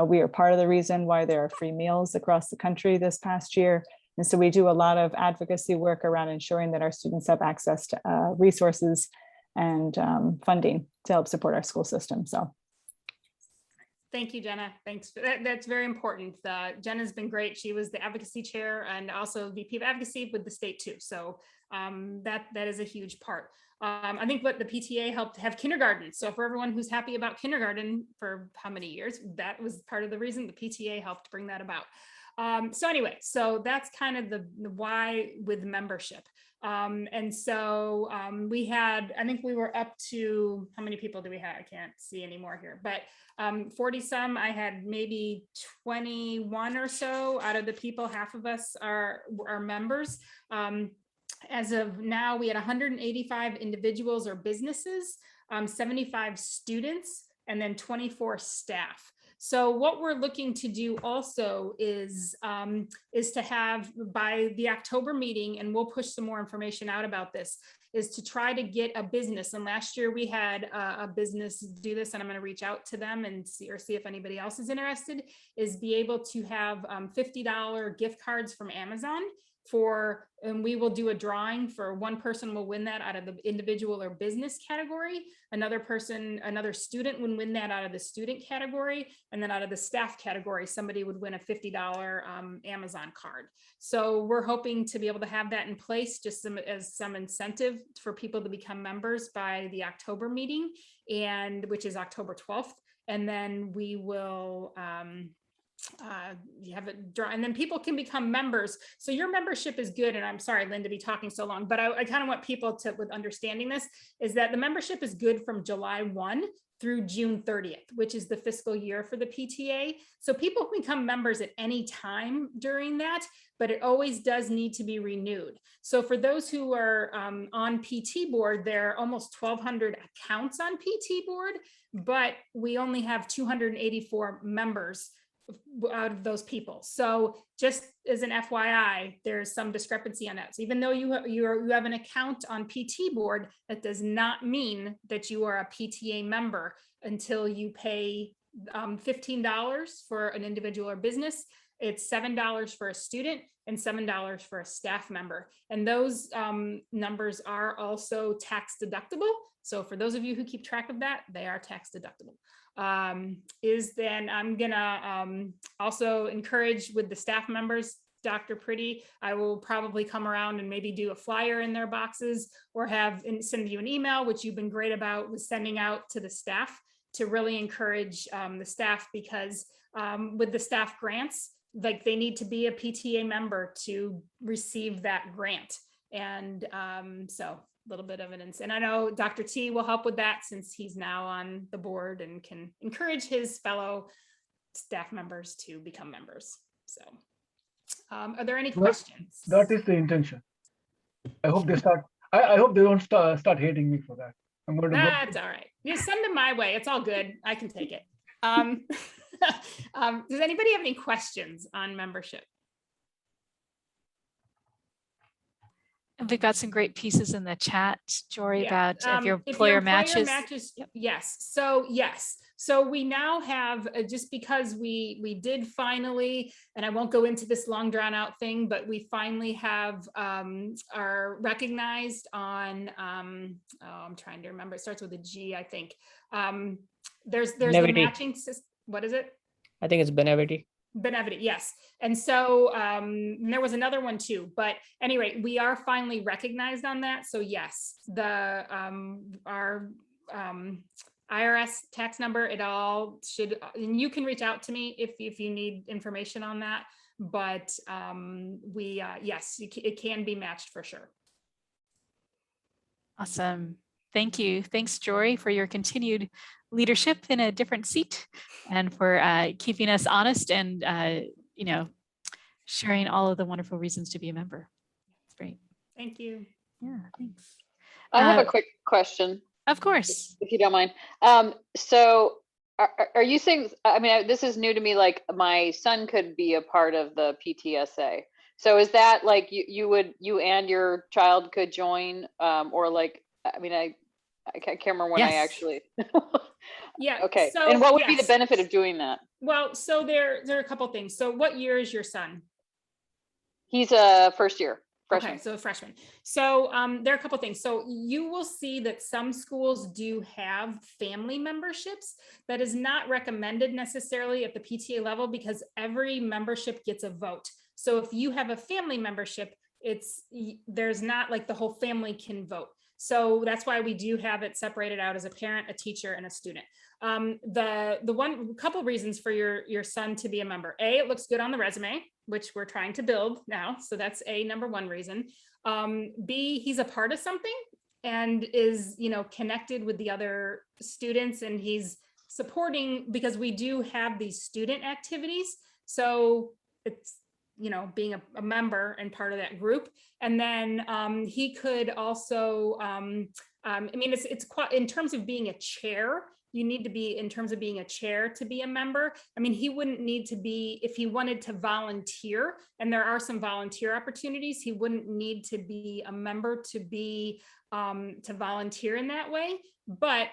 We are part of the reason why there are free meals across the country this past year. And so we do a lot of advocacy work around ensuring that our students have access to resources and funding to help support our school system. So Thank you, Jenna. Thanks. That's very important. Jenna's been great. She was the advocacy chair and also VP of advocacy with the state too. So that is a huge part. I think what the PTA helped have kindergarten. So for everyone who's happy about kindergarten for how many years, that was part of the reason the PTA helped bring that about. So anyway, so that's kind of the why with membership. And so we had, I think we were up to, how many people do we have? I can't see anymore here, but 40 some. I had maybe 21 or so out of the people, half of us are members. As of now, we had 185 individuals or businesses, 75 students, and then 24 staff. So what we're looking to do also is to have by the October meeting, and we'll push some more information out about this, is to try to get a business. And last year we had a business do this, and I'm going to reach out to them and see if anybody else is interested, is be able to have $50 gift cards from Amazon and we will do a drawing for one person will win that out of the individual or business category. Another student would win that out of the student category. And then out of the staff category, somebody would win a $50 Amazon card. So we're hoping to be able to have that in place just as some incentive for people to become members by the October meeting, and which is October 12th. And then we will, you have it draw, and then people can become members. So your membership is good. And I'm sorry, Lynn, to be talking so long, but I kind of want people to, with understanding this, is that the membership is good from July 1 through June 30th, which is the fiscal year for the PTA. So people can become members at any time during that, but it always does need to be renewed. So for those who are on PT board, there are almost 1,200 accounts on PT board, but we only have 284 members out of those people. So just as an FYI, there's some discrepancy on that. So even though you have an account on PT board, that does not mean that you are a PTA member until you pay $15 for an individual or business. It's $7 for a student and $7 for a staff member. And those numbers are also tax deductible. So for those of you who keep track of that, they are tax deductible. Then I'm gonna also encourage with the staff members, Dr. Pretty, I will probably come around and maybe do a flyer in their boxes or send you an email, which you've been great about with sending out to the staff to really encourage the staff, because with the staff grants, like they need to be a PTA member to receive that grant. And so a little bit of an incentive. And I know Dr. T will help with that since he's now on the board and can encourage his fellow staff members to become members. So are there any questions? That is the intention. I hope they start. I hope they don't start hating me for that. I'm going to. That's all right. You send them my way. It's all good. I can take it. Does anybody have any questions on membership? And we've got some great pieces in the chat, Jory, about if your employer matches. Yep. Yes. So yes. So we now have, just because we did finally, and I won't go into this long drawn out thing, but we finally have are recognized on, I'm trying to remember, it starts with a G, I think. There's the matching system. What is it? I think it's Benevity. Benevity, yes. And so there was another one too, but anyway, we are finally recognized on that. So yes, our IRS tax number, it all should, and you can reach out to me if you need information on that, but yes, it can be matched for sure. Awesome. Thank you. Thanks, Jory, for your continued leadership in a different seat and for keeping us honest and, sharing all of the wonderful reasons to be a member. It's great. Thank you. Yeah, thanks. I have a quick question. Of course. If you don't mind. So are you saying, I mean, this is new to me, like my son could be a part of the PTSA. So is that like you and your child could join or like, I mean, I can't remember when I actually. Yeah. Okay. So, and what would be the benefit of doing that? Well, so there are a couple things. So what year is your son? He's a first year. Freshman. Okay, so freshman. So there are a couple things. So you will see that some schools do have family memberships. That is not recommended necessarily at the PTA level because every membership gets a vote. So if you have a family membership, there's not like the whole family can vote. So that's why we do have it separated out as a parent, a teacher, and a student. The couple reasons for your son to be a member. A, it looks good on the resume, which we're trying to build now. So that's number one reason. B, he's a part of something and is, connected with the other students, and he's supporting because we do have these student activities. So it's, being a member and part of that group. And then he could also, it's quite, in terms of being a chair, you need to be, in terms of being a chair to be a member. He wouldn't need to be, if he wanted to volunteer, and there are some volunteer opportunities, he wouldn't need to be a member to be, to volunteer in that way. But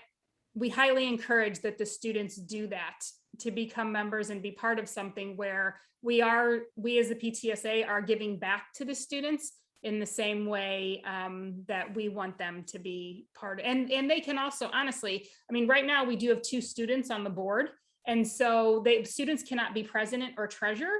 we highly encourage that the students do that, to become members and be part of something where we as the PTSA are giving back to the students in the same way that we want them to be part of. And they can also, honestly, right now we do have 2 students on the board. And so students cannot be president or treasurer,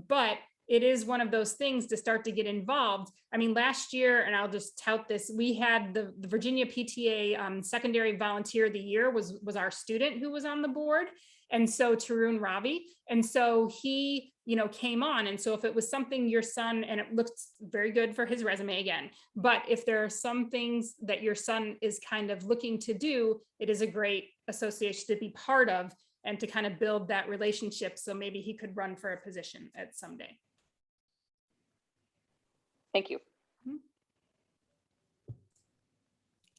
but it is one of those things to start to get involved. Last year, and I'll just tout this, we had the Virginia PTA Secondary Volunteer of the Year was our student who was on the board. And so Tarun Ravi, and so he, came on. And so if it was something your son, and it looked very good for his resume again, but if there are some things that your son is kind of looking to do, it is a great association to be part of and to kind of build that relationship. So maybe he could run for a position at someday. Thank you.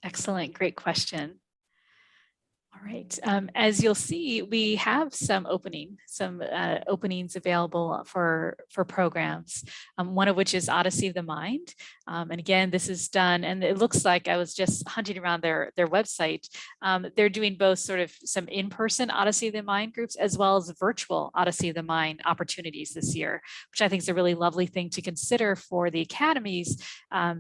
Excellent, great question. All right, as you'll see, we have some openings available for programs, one of which is Odyssey of the Mind. And again, this is done, and it looks like, I was just hunting around their website, they're doing both sort of some in-person Odyssey of the Mind groups as well as virtual Odyssey of the Mind opportunities this year, which I think is a really lovely thing to consider for the academies,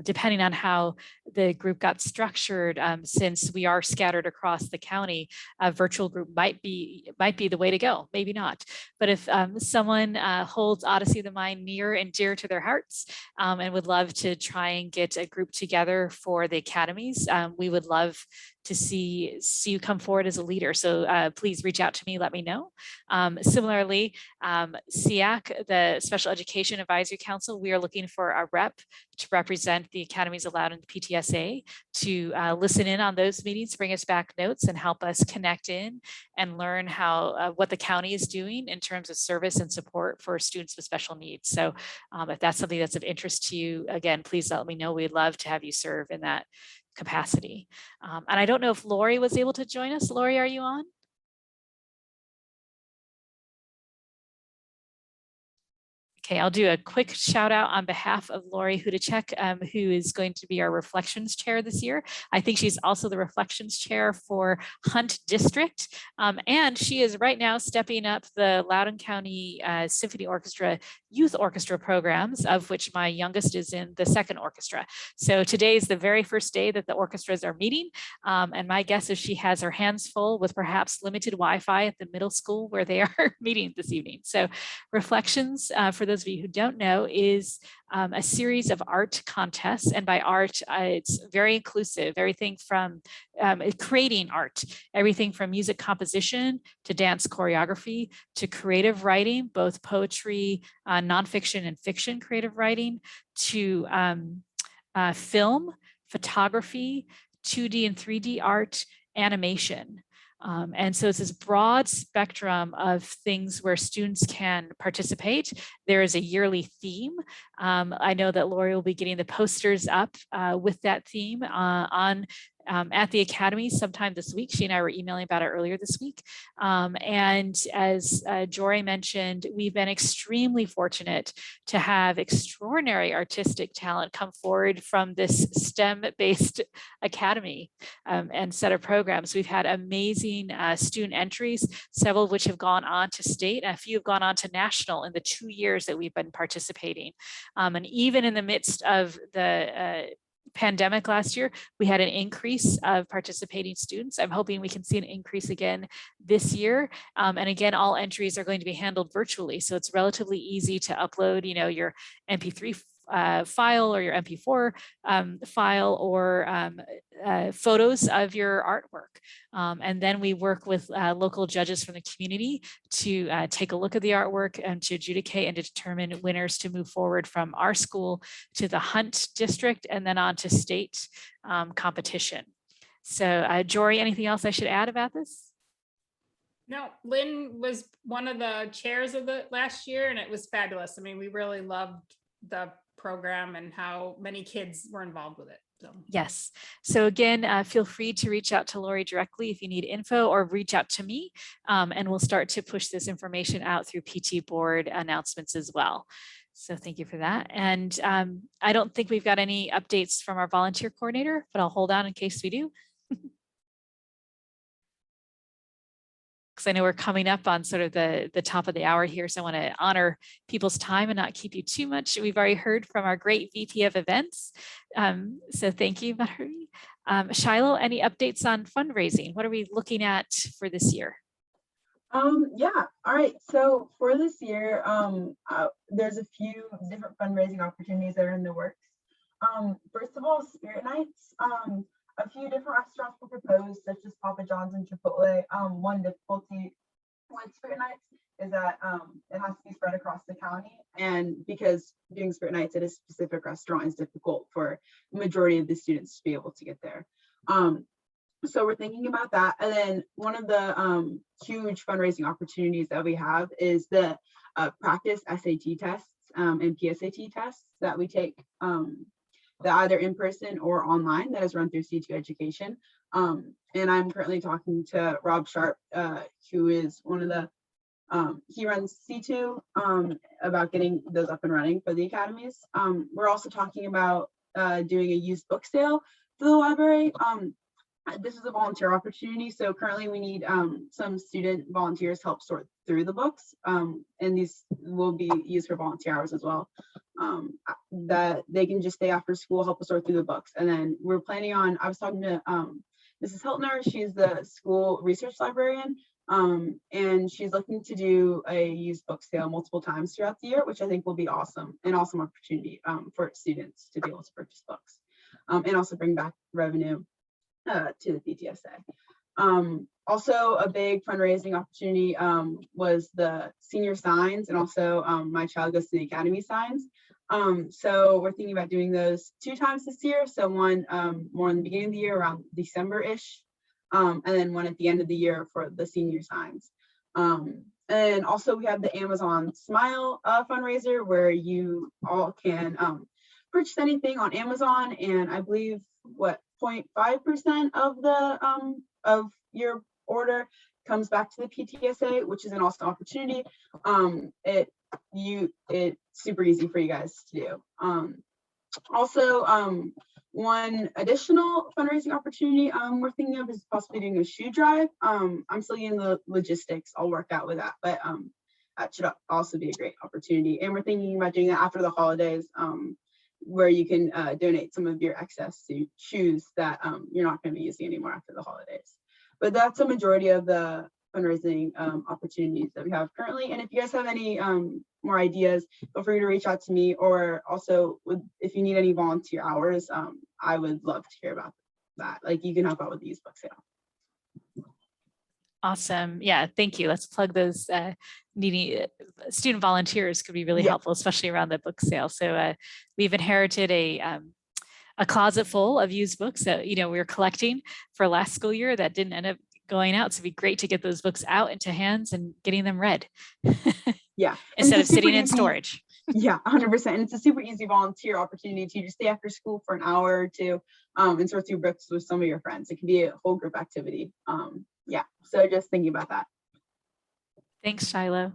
depending on how the group got structured, since we are scattered across the county. A virtual group might be the way to go, maybe not. But if someone holds Odyssey of the Mind near and dear to their hearts, and would love to try and get a group together for the academies, we would love to see you come forward as a leader. So please reach out to me, let me know. Similarly, SEAC, the Special Education Advisory Council, we are looking for a rep to represent the academies allowed in the PTSA, to listen in on those meetings, bring us back notes, and help us connect in and learn how what the county is doing in terms of service and support for students with special needs. So if that's something that's of interest to you, again, please let me know. We'd love to have you serve in that capacity. And I don't know if Lori was able to join us. Lori, are you on? Okay, I'll do a quick shout out on behalf of Lori Hudacek, who is going to be our Reflections Chair this year. I think she's also the Reflections Chair for Hunt District. And she is right now stepping up the Loudoun County Symphony Orchestra Youth Orchestra programs, of which my youngest is in the second orchestra. So today is the very first day that the orchestras are meeting. And my guess is she has her hands full with perhaps limited Wi-Fi at the middle school where they are meeting this evening. So Reflections, for those of you who don't know, is a series of art contests. And by art, it's very inclusive, everything from creating art, everything from music composition to dance choreography to creative writing, both poetry, nonfiction and fiction creative writing, to film, photography, 2D and 3D art, animation. And so it's this broad spectrum of things where students can participate. There is a yearly theme. I know that Lori will be getting the posters up with that theme on at the Academy sometime this week. She and I were emailing about it earlier this week. And as Jory mentioned, we've been extremely fortunate to have extraordinary artistic talent come forward from this STEM-based academy and set of programs. We've had amazing student entries, several of which have gone on to state, and a few have gone on to national in the 2 years that we've been participating. And even in the midst of the pandemic last year, we had an increase of participating students. I'm hoping we can see an increase again this year. And again, all entries are going to be handled virtually. So it's relatively easy to upload, your MP3 file or your MP4 file or photos of your artwork. And then we work with local judges from the community to take a look at the artwork and to adjudicate and to determine winners to move forward from our school to the Hunt district and then on to state competition. So Jory, anything else I should add about this? No, Lynn was one of the chairs of the last year and it was fabulous. I mean, we really loved the program and how many kids were involved with it. So. Yes. So again, feel free to reach out to Lori directly if you need info or reach out to me and we'll start to push this information out through PT board announcements as well. So thank you for that. And I don't think we've got any updates from our volunteer coordinator, but I'll hold on in case we do. Because I know we're coming up on sort of the top of the hour here. So I want to honor people's time and not keep you too much. We've already heard from our great VP of events. So thank you, Marie. Shiloh, any updates on fundraising? What are we looking at for this year? Yeah, all right. So for this year, there's a few different fundraising opportunities that are in the works. First of all, Spirit Nights. A few different restaurants were proposed, such as Papa John's and Chipotle. One difficulty with Spirit Nights is that it has to be spread across the county. And because doing Spirit Nights at a specific restaurant is difficult for the majority of the students to be able to get there. So we're thinking about that. And then one of the huge fundraising opportunities that we have is the practice SAT tests and PSAT tests that we take either in person or online that is run through C2 Education. And I'm currently talking to Rob Sharp, who is one of the, he runs C2 about getting those up and running for the academies. We're also talking about doing a used book sale for the library. This is a volunteer opportunity. So currently we need some student volunteers to help sort through the books. And these will be used for volunteer hours as well. That they can just stay after school, help us sort through the books. And then we're planning on, I was talking to Mrs. Hiltner, she's the school research librarian. And she's looking to do a used book sale multiple times throughout the year, which I think will be awesome, an awesome opportunity for students to be able to purchase books and also bring back revenue to the PTSA. Also a big fundraising opportunity was the senior signs and also My Child Goes to the Academy signs. So we're thinking about doing those 2 times this year. So one more in the beginning of the year around December-ish, and then one at the end of the year for the senior signs. And also we have the Amazon Smile fundraiser where you all can purchase anything on Amazon, and I believe 0.5% of the of your order comes back to the PTSA, which is an awesome opportunity. It's super easy for you guys to do. Also, one additional fundraising opportunity we're thinking of is possibly doing a shoe drive. I'm still getting the logistics. I'll work out with that, but that should also be a great opportunity. And we're thinking about doing that after the holidays, where you can donate some of your excess shoes that you're not going to be using anymore after the holidays. But that's a majority of the fundraising opportunities that we have currently. And if you guys have any more ideas, feel free to reach out to me, or also if you need any volunteer hours, I would love to hear about that. Like you can help out with the used book sale. Awesome. Yeah, thank you. Let's plug those needy student volunteers could be really helpful, especially around the book sale. So we've inherited a closet full of used books that we were collecting for last school year that didn't end up going out. So it'd be great to get those books out into hands and getting them read. Yeah. Instead of sitting in storage. Yeah, 100%. And it's a super easy volunteer opportunity to just stay after school for an hour or two and sort through books with some of your friends. It can be a whole group activity. Yeah, so just thinking about that. Thanks, Shiloh.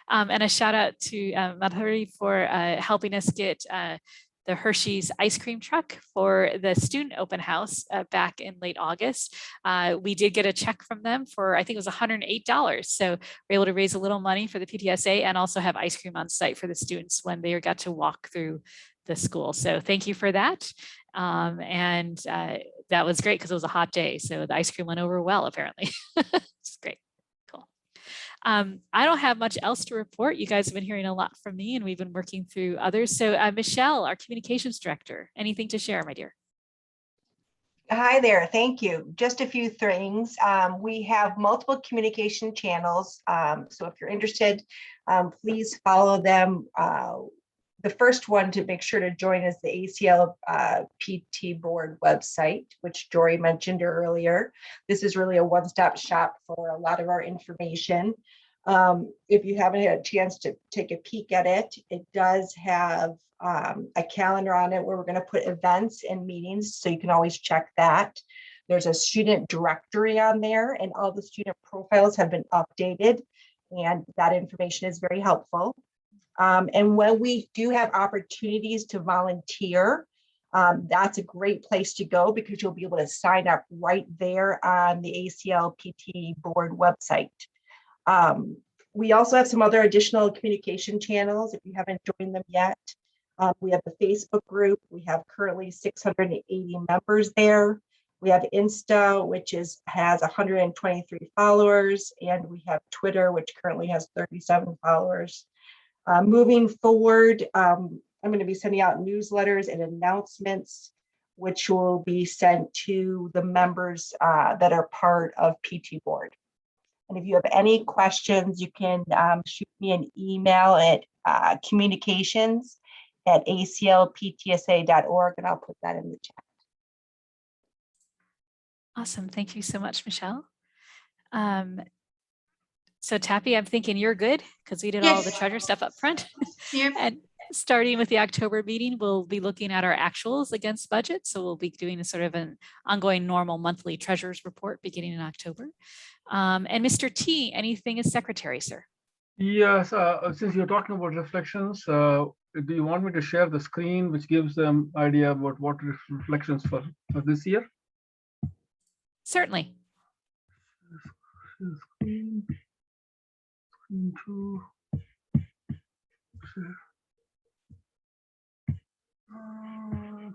And a shout out to Madhuri for helping us get the Hershey's ice cream truck for the student open house back in late August. We did get a check from them for, I think it was $108. So we're able to raise a little money for the PTSA and also have ice cream on site for the students when they got to walk through the school. So thank you for that. That was great because it was a hot day. So the ice cream went over well, apparently. It's great. I don't have much else to report. You guys have been hearing a lot from me and we've been working through others. So Michelle, our communications director, anything to share, my dear? Hi there, thank you. Just a few things. We have multiple communication channels. So if you're interested, please follow them. The first one to make sure to join is the ACL PT board website, which Jory mentioned earlier. This is really a one-stop shop for a lot of our information. If you haven't had a chance to take a peek at it, it does have a calendar on it where we're going to put events and meetings, so you can always check that. There's a student directory on there, and all the student profiles have been updated, and that information is very helpful. And when we do have opportunities to volunteer, that's a great place to go because you'll be able to sign up right there on the ACL PT board website. We also have some other additional communication channels if you haven't joined them yet. We have the Facebook group. We have currently 680 members there. We have Insta, which has 123 followers, and we have Twitter, which currently has 37 followers. Moving forward, I'm going to be sending out newsletters and announcements, which will be sent to the members that are part of PT board. And if you have any questions, you can shoot me an email at communications@aclptsa.org, and I'll put that in the chat. Awesome. Thank you so much, Michelle. So Tappy, I'm thinking you're good because we did all the treasure stuff up front. Yep. And starting with the October meeting, we'll be looking at our actuals against budget. So we'll be doing a sort of an ongoing normal monthly treasurer's report beginning in October. And Mr. T, anything as secretary, sir? Yes, since you're talking about reflections, do you want me to share the screen, which gives them idea about what reflections for this year? Certainly. Screen two.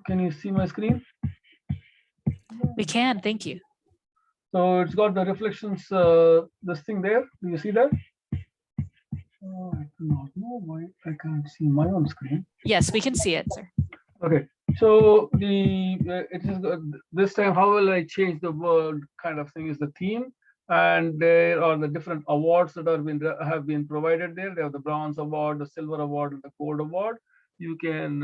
Can you see my screen? We can, thank you. So it's got the reflections, this thing there. Do you see that? Oh, I do not know why I can't see my own screen. Yes, we can see it, sir. Okay, so it is this time. How will I change the word? Kind of thing is the theme, and there are the different awards that have been provided there. They have the bronze award, the silver award, and the gold award. You can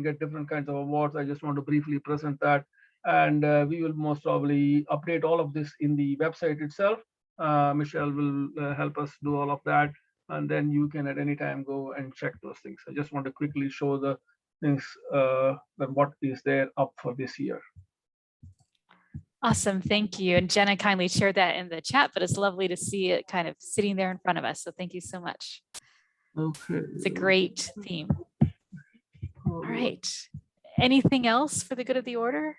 get different kinds of awards. I just want to briefly present that, and we will most probably update all of this in the website itself. Michelle will help us do all of that, and then you can at any time go and check those things. I just want to quickly show the things that what is there up for this year. Awesome, thank you. And Jenna kindly shared that in the chat, but it's lovely to see it kind of sitting there in front of us. So thank you so much. Okay. It's a great theme. All right. Anything else for the good of the order?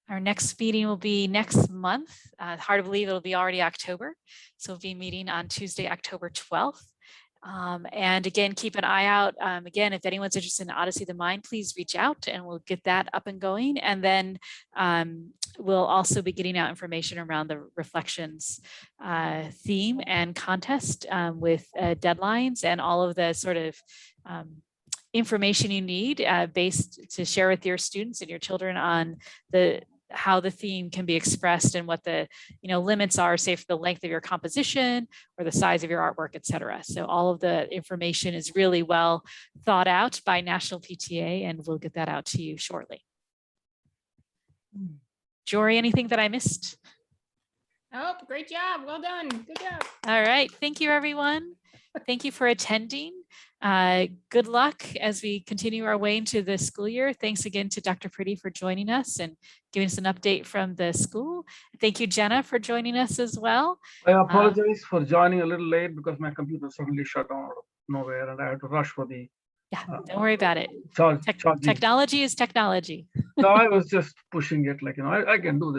Our next meeting will be next month. Hard to believe it'll be already October. So we'll be meeting on Tuesday, October 12th. And again, keep an eye out. Again, if anyone's interested in Odyssey of the Mind, please reach out and we'll get that up and going. And then we'll also be getting out information around the Reflections theme and contest with deadlines and all of the sort of information you need based to share with your students and your children on how the theme can be expressed and what the limits are, say for the length of your composition or the size of your artwork, etc. So all of the information is really well thought out by National PTA, and we'll get that out to you shortly. Jory, anything that I missed? Oh, great job. Well done. Good job. All right. Thank you, everyone. Thank you for attending. Good luck as we continue our way into the school year. Thanks again to Dr. Pretty for joining us and giving us an update from the school. Thank you, Jenna, for joining us as well. I apologize for joining a little late because my computer suddenly shut down out of nowhere and I had to rush for the Yeah, don't worry about it. charging. Technology is technology. No, I was just pushing it like, I can do this.